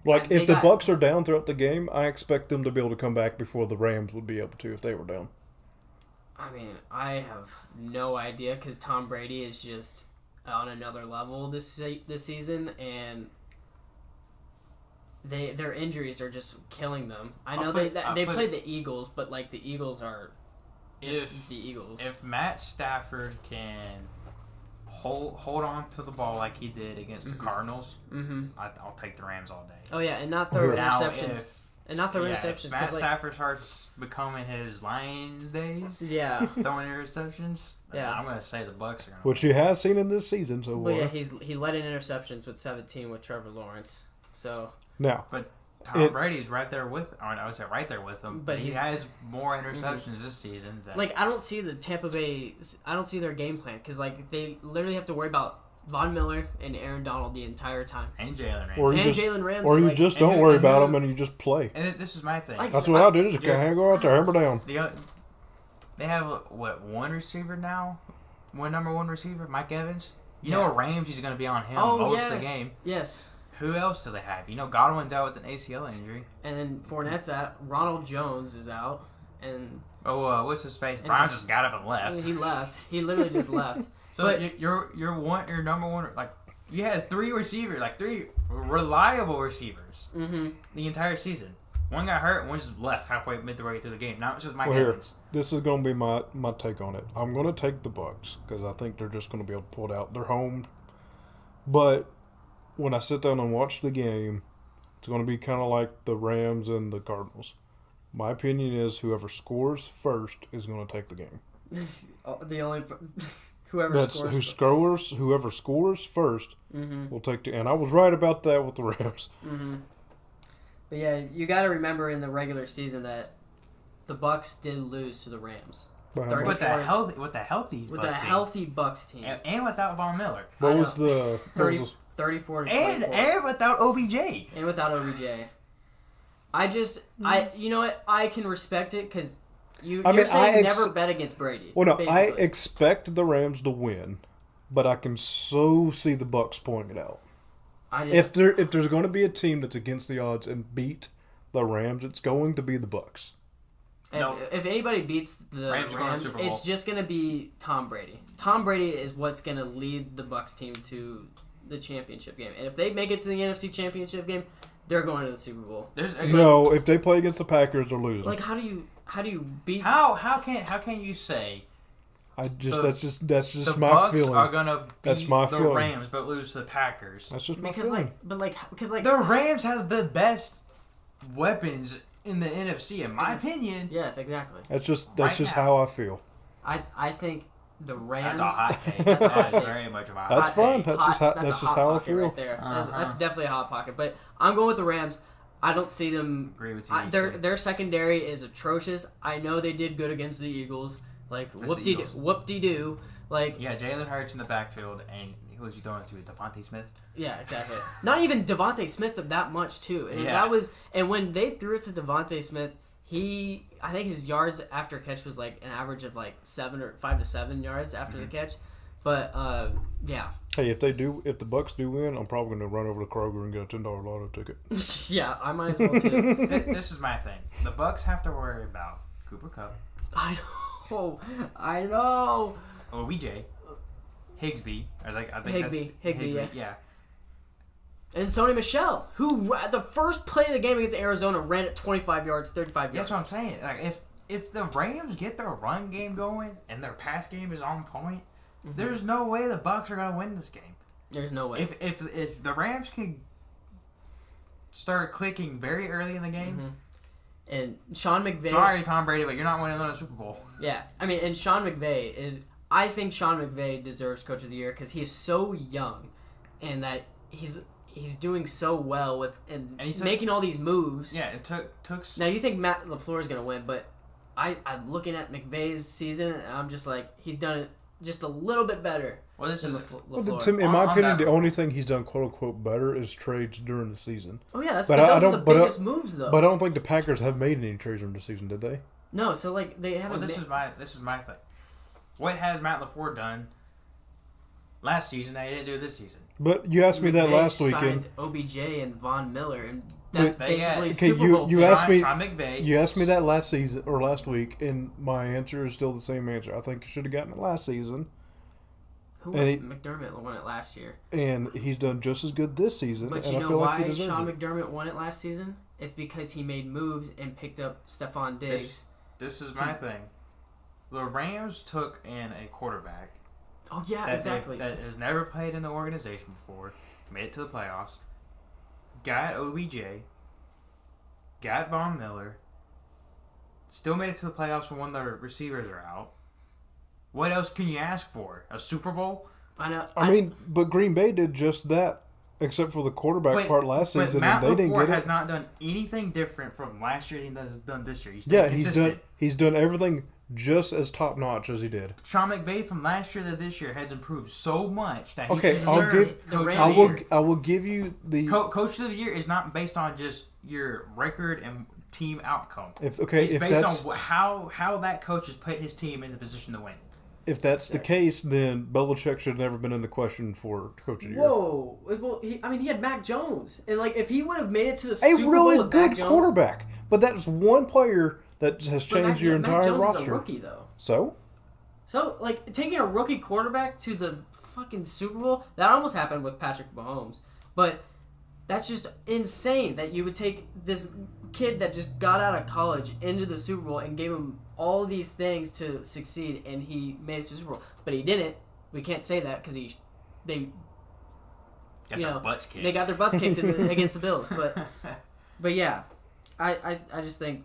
Bucs are down throughout the game, I expect them to be able to come back before the Rams would be able to if they were down. I mean, I have no idea because Tom Brady is just on another level this season, and their injuries are just killing them. I know they played the Eagles, but like the Eagles are just the Eagles. If Matt Stafford can hold on to the ball like he did against the Cardinals, I'll take the Rams all day. Oh yeah, and not throw interceptions. If Matt Stafford starts becoming his Lions days, throwing interceptions, I'm going to say the Bucs are going to. Which he has seen in this season so far. But yeah, he led in interceptions with 17 with Trevor Lawrence. So now, but Tom Brady's right there with, I would say right there with him. But he has more interceptions this season. I don't see the Tampa Bay. I don't see their game plan because they literally have to worry about Von Miller and Aaron Donald the entire time. And Jalen Ramsey. Or you just don't worry about them and you just play. And this is my thing. That's what I do. Just go out there, hammer down. They have, one receiver now? Number one receiver? Mike Evans? You know Ramsey's going to be on him most of the game. Yes. Who else do they have? Godwin's out with an ACL injury. And then Fournette's out. Ronald Jones is out. And what's his face? Brown just got up and left. He left. He literally just left. So your number one, you had three receivers, three reliable receivers the entire season. One got hurt, one just left midway through the game. Now it's just Mike Evans. This is going to be my take on it. I'm going to take the Bucs because I think they're just going to be able to pull it out. They're home, but when I sit down and watch the game, it's going to be kind of like the Rams and the Cardinals. My opinion is whoever scores first is going to take the game. Whoever scores first will take the. And I was right about that with the Rams. Mm-hmm. But yeah, you got to remember in the regular season that the Bucs did lose to the Rams. With the healthy Bucs team, and without Von Miller. What was the 34 to 24. And without OBJ. You know what? I can respect it because you're saying never bet against Brady. Well, no, basically. I expect the Rams to win, but I can so see the Bucs pulling it out. If there's going to be a team that's against the odds and beat the Rams, it's going to be the Bucs. If anybody beats the Rams, it's just going to be Tom Brady. Tom Brady is what's going to lead the Bucs team to the championship game. And if they make it to the NFC Championship game, they're going to the Super Bowl. If they play against the Packers, they're losing. How do you beat? How can you say? That's just my Bucs feeling. Are gonna beat the feeling. Rams but lose to the Packers. That's just my feeling. Because the Rams has the best weapons in the NFC, in my opinion. Yes, exactly. That's just how I feel. I think the Rams. That's a hot take. That's very much of a hot take. That's fine. That's just how I feel. Right there. That's definitely a hot pocket. But I'm going with the Rams. I don't see them. Agree with you. Their secondary is atrocious. I know they did good against the Eagles. Like whoop-de-doo. Like yeah, Jalen Hurts in the backfield, and who was you throwing it to? Devontae Smith. Yeah, exactly. Not even Devontae Smith, but that much too. And when they threw it to Devontae Smith, I think his yards after catch was like an average of like 5 to 7 yards after the catch. But yeah. Hey, if the Bucks do win, I'm probably going to run over to Kroger and get a $10 lotto ticket. Yeah, I might as well too. This is my thing. The Bucks have to worry about Cooper Kupp. I know. OBJ, Higsby. Higbee, yeah. Yeah. And Sony Michel, who at the first play of the game against Arizona ran at 25 yards, 35 yards. That's what I'm saying. Like if the Rams get their run game going and their pass game is on point, there's no way the Bucks are gonna win this game. There's no way. If the Rams can start clicking very early in the game. And Sean McVay. Sorry, Tom Brady, but you're not winning another Super Bowl. Yeah, I mean, and Sean McVay is. I think Sean McVay deserves Coach of the Year because he is so young, and that he's doing so well with and making all these moves. Yeah, it took. Now you think Matt LaFleur is gonna win, but I'm looking at McVay's season, and I'm just like he's done it just a little bit better. Well, this than is LaFleur. In my opinion, the only thing he's done "quote unquote" better is trades during the season. Oh yeah, those are the biggest moves though. But I don't think the Packers have made any trades during the season, did they? No, so like they haven't. Well, this is my thing. What has Matt LaFleur done last season that he didn't do this season? But you asked me that last weekend. OBJ and Von Miller, and that's basically okay, Super Bowl. You asked me. Sean McVay. You asked me that last season or last week, and my answer is still the same answer. I think he should have gotten it last season. McDermott won it last year, and he's done just as good this season. But and you I know feel why like Sean McDermott won it last season? It's because he made moves and picked up Stephon Diggs. This is my thing. The Rams took in a quarterback. Oh yeah, exactly. That has never played in the organization before. Made it to the playoffs. Got OBJ. Got Von Miller. Still made it to the playoffs when one of the receivers are out. What else can you ask for? A Super Bowl? I know. I mean, but Green Bay did just that, except for the quarterback part last season, Matt and they didn't LaFleur get it. has not done anything different from last year than he's done this year. He's done everything just as top notch as he did. Sean McVay from last year to this year has improved so much that he Okay, I will give you the Coach of the Year is not based on just your record and team outcome. It's if based on how that coach has put his team in the position to win. If that's the case, then Belichick should have never been in the question for Coach of the Year. Whoa! Well, he had Mac Jones, and like if he would have made it to the Super Bowl a really with good Mac Jones, quarterback, but that's one player that has changed your entire Mac Jones roster. Is a rookie though. So like taking a rookie quarterback to the fucking Super Bowl, that almost happened with Patrick Mahomes, but that's just insane that you would take this kid that just got out of college into the Super Bowl and gave him all these things to succeed, and he made it to the Super Bowl, but he didn't. We can't say that because they got their butts kicked against the Bills, but yeah, I just think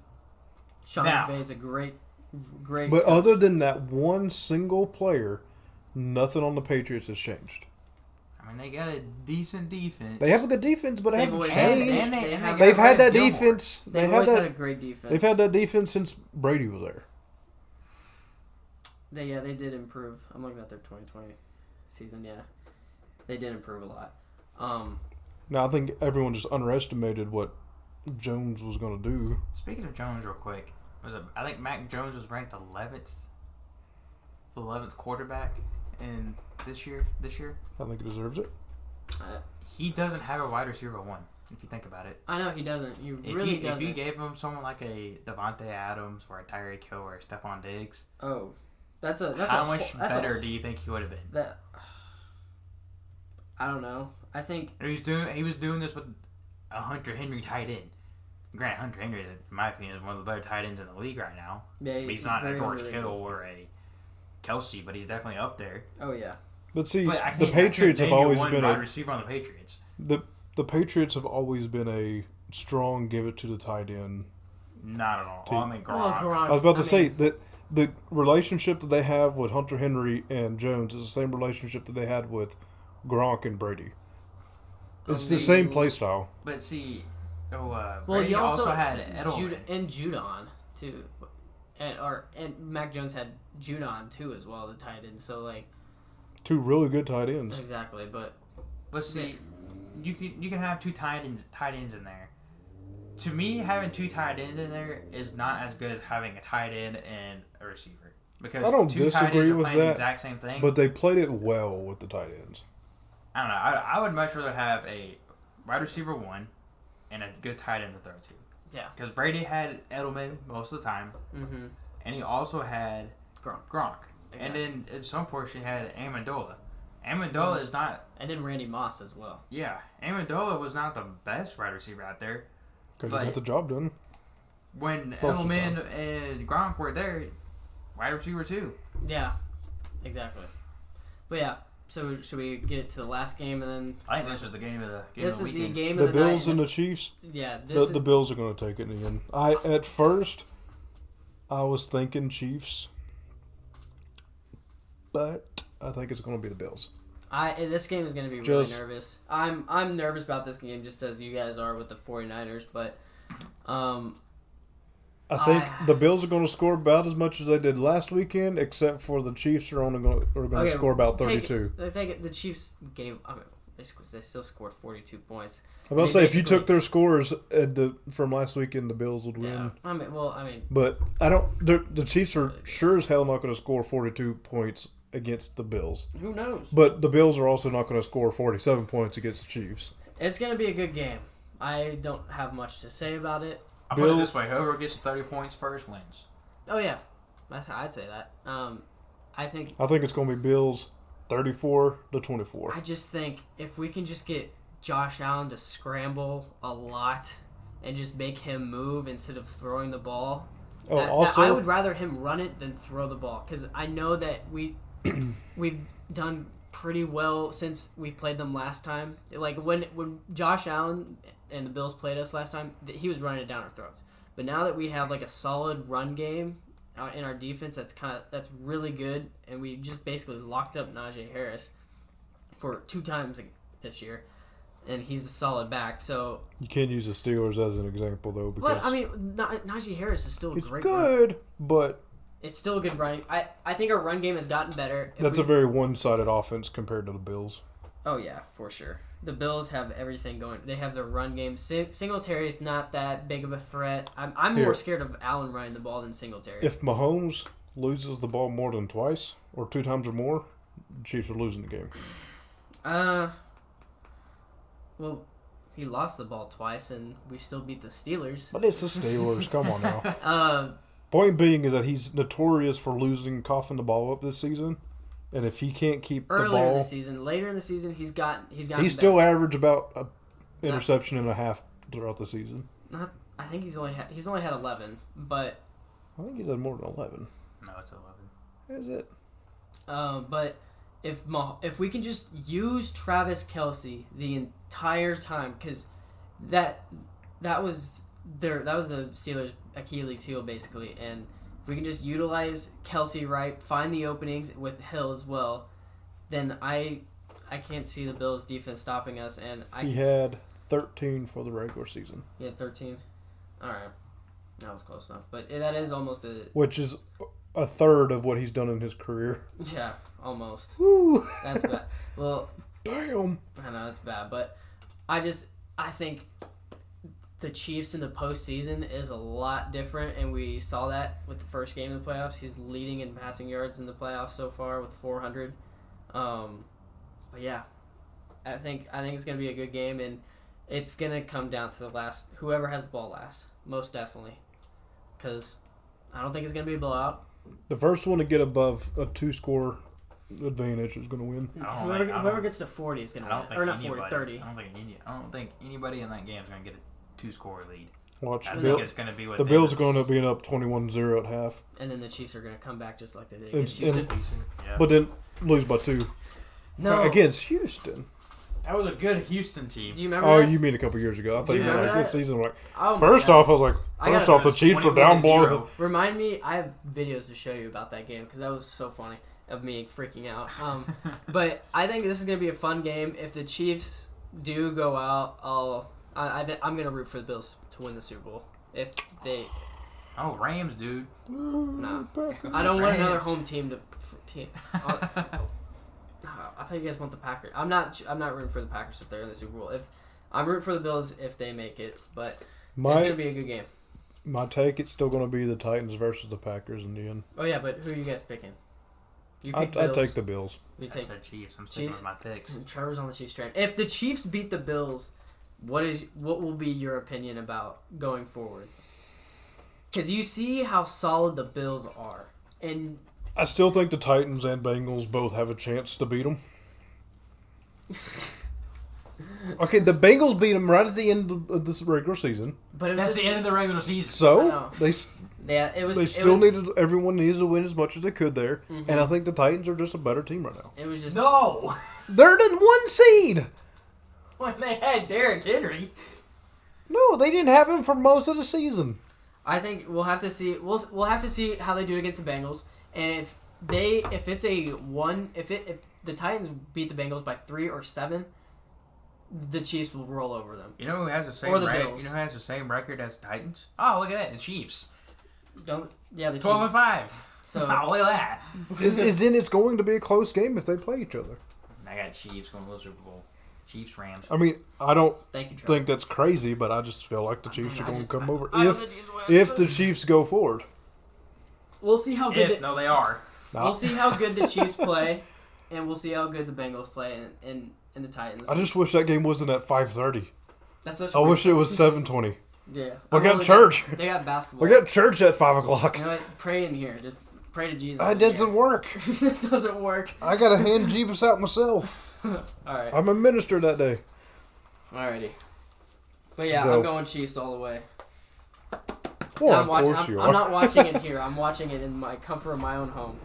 Sean McVay is a great. But coach. other than that one single player, nothing on the Patriots has changed. I mean, they got a decent defense. They have a good defense, but it hasn't changed. They've had that defense. They've always had a great defense. They've had that defense since Brady was there. They did improve. I'm looking at their 2020 season. Yeah, they did improve a lot. Now I think everyone just underestimated what Jones was going to do. Speaking of Jones, real quick, I think Mac Jones was ranked 11th quarterback in this year. I think he deserves it. He doesn't have a wide receiver one, if you think about it. I know he doesn't. He really doesn't. If you gave him someone like a Devontae Adams or a Tyreek Hill or a Stephon Diggs, how much better do you think he would have been? I don't know. I think he was doing this with a Hunter Henry tight end. Grant Hunter Henry, in my opinion, is one of the better tight ends in the league right now. Yeah, he's not a George Kittle or a Kelsey, but he's definitely up there. Oh yeah. But see, the Patriots have always been a receiver on the Patriots. The Patriots have always been a strong give it to the tight end. Not at all. I mean, Gronk. I was about to say that the relationship that they have with Hunter Henry and Jones is the same relationship that they had with Gronk and Brady. It's the same play style. But see, well, Well, he you also had Edelman. And Judon too, and Mac Jones had Judon too as well, the tight end. So like 2 really good tight ends. exactly, but Let's see. You can have 2 tight ends in there. To me, having 2 tight ends in there is not as good as having a tight end and a receiver. Because I don't 2 tight disagree ends are with playing the that, exact same thing. But they played it well with the tight ends. I don't know. I would much rather have a wide receiver 1 and a good tight end to throw to. yeah. Because Brady had Edelman most of the time, Mm-hmm. and he also had Gronk. And then at some portion he had Amendola. Amendola is not... And then Randy Moss as well. Yeah, Amendola was not the best wide receiver out there. Because he got the job done. When Most of the Edelman and Gronk were there, wide receiver 2. Yeah, exactly. But yeah, so should we get it to the last game and then? I think this is the game of the This is the weekend. game The of the night. Bills and the Chiefs. Yeah, The Bills are going to take it in the end. At first, I was thinking Chiefs, but I think it's going to be the Bills. This game is going to be really nervous. I'm nervous about this game just as you guys are with the 49ers, but I think the Bills are going to score about as much as they did last weekend, except for the Chiefs are only going to score about 32. The Chiefs game. I mean, they still scored 42 points. I'm about to say if you took their scores from last weekend, the Bills would win. Yeah, I mean, but I don't. The Chiefs are sure as hell not going to score 42 points against the Bills. Who knows? But the Bills are also not going to score 47 points against the Chiefs. It's going to be a good game. I don't have much to say about it. I'll put it this way: whoever gets 30 points first wins. Oh yeah, I'd say that. I think it's going to be Bills 34-24. I just think if we can just get Josh Allen to scramble a lot and just make him move instead of throwing the ball. I would rather him run it than throw the ball because I know that we've done pretty well since we played them last time. Like when Josh Allen and the Bills played us last time, he was running it down our throats. But now that we have like a solid run game in our defense, that's really good, and we just basically locked up Najee Harris for 2 times this year, and he's a solid back. So you can't use the Steelers as an example though, because I mean Najee Harris is still a great good, runner. but it's still a good running. I think our run game has gotten better. That's a very one-sided offense compared to the Bills. Oh yeah, for sure. The Bills have everything going. They have their run game. Singletary is not that big of a threat. I'm more scared of Allen running the ball than Singletary. If Mahomes loses the ball more than twice or 2 times or more, the Chiefs are losing the game. Well, he lost the ball twice, and we still beat the Steelers. But it's the Steelers. Come on now. Point being is that he's notorious for coughing the ball up this season. And if he can't keep the ball... Earlier in the season, later in the season, he's gotten He's still average about an interception and a half throughout the season. I think he's only had 11, but... I think he's had more than 11. No, it's 11. Is it? But if we can just use Travis Kelce the entire time, because that was the Steelers' Achilles heel basically, and if we can just utilize Kelce right, find the openings with Hill as well, then I can't see the Bills' defense stopping us. And he had 13 for the regular season. He had 13. All right, that was close enough, but that is almost which is a third of what he's done in his career. Yeah, almost. Woo. That's bad. Well, damn. I know it's bad, but I think the Chiefs in the postseason is a lot different, and we saw that with the first game of the playoffs. He's leading in passing yards in the playoffs so far with 400. But yeah, I think it's gonna be a good game, and it's gonna come down to the last, whoever has the ball last, most definitely, because I don't think it's gonna be a blowout. The first one to get above a 2-score advantage is going to win. Whoever gets to 40 is going to win. Or not 40, 30. I don't think anybody in that game is going to get a 2-score lead. Watch. I think it's going to be what the Bills are going to be up 21-0 at half. And then the Chiefs are going to come back just like they did against Houston. But then lose by 2. No. Against Houston. That was a good Houston team. Do you remember that? You mean a couple years ago. I thought you were like this season. Like, oh first off, I was like, the Chiefs were down blowing. Remind me, I have videos to show you about that game because that was so funny of me freaking out. But I think this is going to be a fun game. If the Chiefs do go out, I'm gonna root for the Bills to win the Super Bowl if they. Oh, Rams, dude. Nah, I don't want another home team to. I thought you guys want the Packers. I'm not rooting for the Packers if they're in the Super Bowl. If I'm rooting for the Bills if they make it, but it's gonna be a good game. My take, it's still gonna be the Titans versus the Packers in the end. Oh yeah, but who are you guys picking? You I pick Bills. take the Bills. You I take said Chiefs. I'm sticking with my picks. Trevor's on the Chiefs train. If the Chiefs beat the Bills, what will be your opinion about going forward? Because you see how solid the Bills are, and I still think the Titans and Bengals both have a chance to beat them. Okay, the Bengals beat them right at the end of this regular season. but That's the end of the regular season. I So know. they everyone needed to win as much as they could there, and I think the Titans are just a better team right now. It was just No! They're the 1 seed. When they had Derrick Henry. No, they didn't have him for most of the season. I think we'll have to see. We'll have to see how they do against the Bengals, and if the Titans beat the Bengals by 3 or 7, the Chiefs will roll over them. You know who has the same Or the record? Bills. You know who has the same record as the Titans? Oh, look at that, the Chiefs. The 12-5. So Oh, look at that. It's going to be a close game if they play each other. I got Chiefs going to the Super Bowl. Chiefs, Rams. I mean, I don't thank you, Trevor. think that's crazy, but I just feel like the Chiefs are going to come over I hope if the Chiefs win. if the Chiefs go forward. We'll see how good. No, they are. We'll see how good the Chiefs play, and we'll see how good the Bengals play, and the Titans. I just wish that game wasn't at 5:30. That's such. I wish it was 7:20. Yeah. We got church. They got basketball. We got church at 5 o'clock. You know what? Pray in here. Just pray to Jesus. That doesn't work. It doesn't work. I gotta hand Jeebus out myself. All right. I'm a minister that day. Alrighty. But yeah, So- I'm going Chiefs all the way. Well, I'm of watching. course you I'm are. not watching it here. I'm watching it in my comfort of my own home.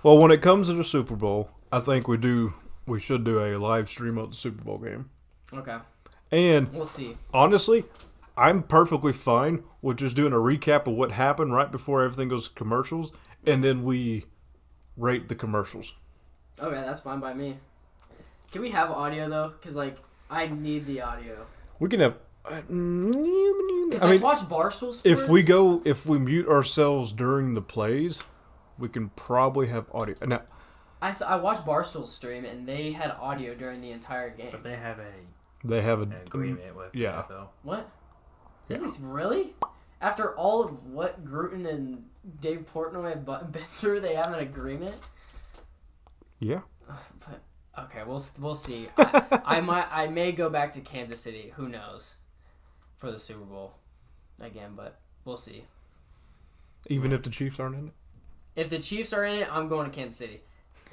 Well, when it comes to the Super Bowl, I think we should do a live stream of the Super Bowl game. Okay. And We'll see. honestly, I'm perfectly fine with just doing a recap of what happened right before everything goes to commercials, and then we rate the commercials. Okay, that's fine by me. Can we have audio though? Cause I need the audio. We can have. Cause I mean, watch Barstool Sports. if we mute ourselves during the plays, we can probably have audio. Now, I watched Barstool's stream and they had audio during the entire game. But they have they have an agreement with yeah. the NFL. What? Is this really? After all of what Gruden and Dave Portnoy have been through, they have an agreement? Yeah. But okay, we'll see. I may go back to Kansas City. Who knows? For the Super Bowl again, but we'll see. Even if the Chiefs aren't in it. If the Chiefs are in it, I'm going to Kansas City.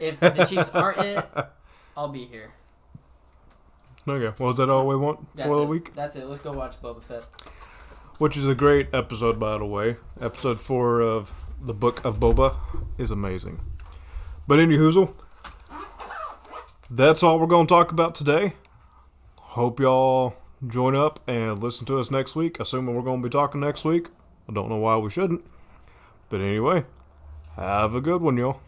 If the Chiefs aren't in it, I'll be here. Okay. Well, is that all we want for the week? That's it. Let's go watch Boba Fett. Which is a great episode, by the way. Episode 4 of the Book of Boba is amazing. But anywho, that's all we're going to talk about today. Hope y'all join up and listen to us next week. Assuming we're going to be talking next week. I don't know why we shouldn't. But anyway, have a good one, y'all.